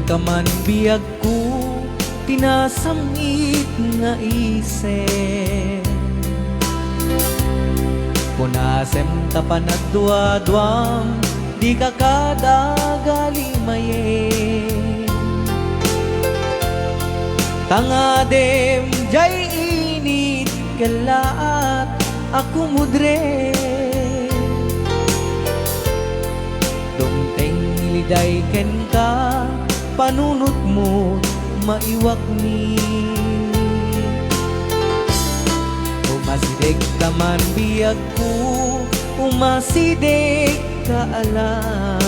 ka man biyag ko, pinasamit nga isip. Kunasem ta panagduwa-duwam, di ka kadagalimaye. Tangadem jay init kalaat ako mudre. Dumteng iliday ken ka, panunot mo maiwak ni. Umasidig ka man biyag ko, umasidig ka alam.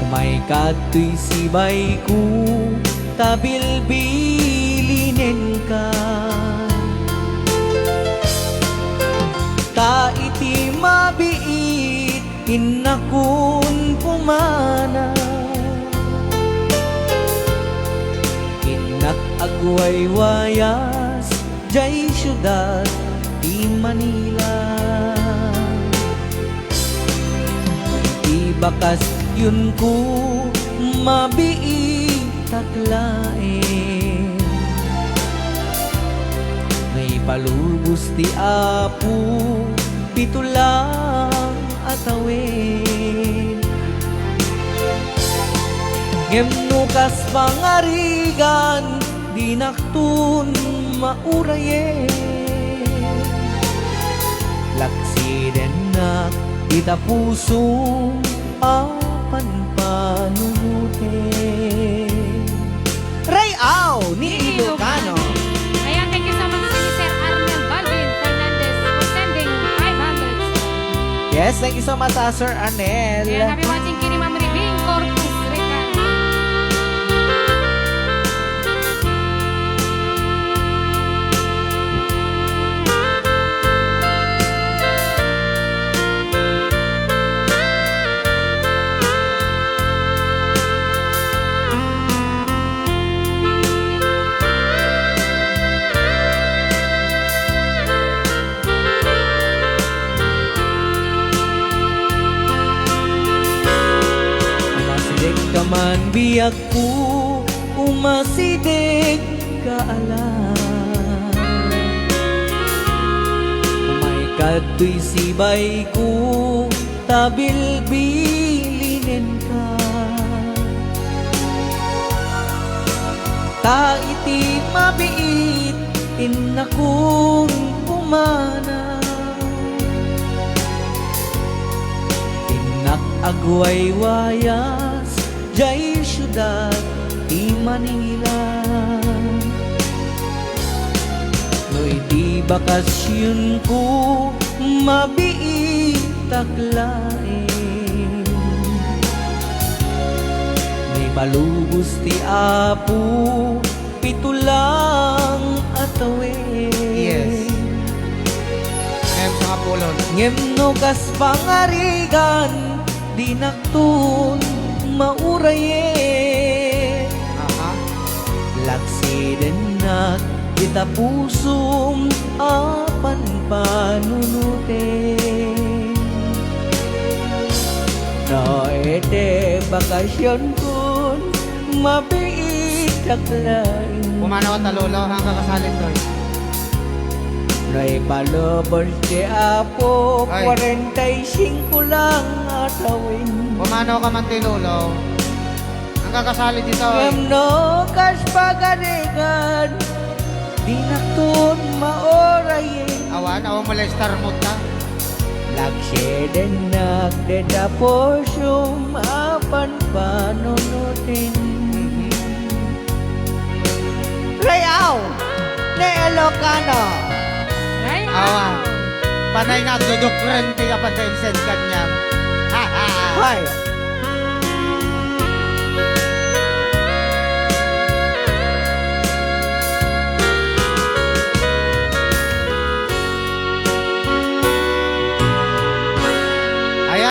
May kato'y sibay ko, tabilbilinin ka. Ta iti mabiit, inakun pumana. Inak agway wayas, jay syudad di Manila. Di bakas yun ko mabiit taklain. May palubos ti apo, pito lang atawin. Ngemnukas pangarigan, di naktun maurayen. Laksiden na kita pusong apan panunutin. Rayaw ni Ilocano. Ayan, thank you so much si Sir Arnel Balvin Fernandez for sending 500. Yes, thank you so much, Sir Arnel. Ayan, happy watching kini Ma'am Ribing Corpus Rica. Kaman biyag ko, umasidig ka alam. Umay kato'y sibay ko, tabilbilinin ka. Ta iti mabiit, inakong pumana. Inak agway wayas, jay syudad di Manila. No'y di bakasyon ko mabiit taklain. May balubos ti apo, pito lang atawin. Yes. Ngem sa kapulon. Ngem no kas pangarigan, di naktun mauraye. Laksiden na kita pusong apan panunutin. No ete bakasyon kun mabiit taklain. Pumanaw at lolo hanggang kasalin doy. No'y palubos ti apo, Ay. 45 lang atawin. Pumanaw ka man ti lolo. Hanggang kasalin dito. Ngamno kas pagadigan, di naktun maorayin. Awan, awan mo lang star mood na. Laksiden nagdeda posyong apan panunutin. Rayaw ni Ilocano. Right? Awan. Panay na dudukren ti kapan sa insen kanyang. Ha ha. Hay.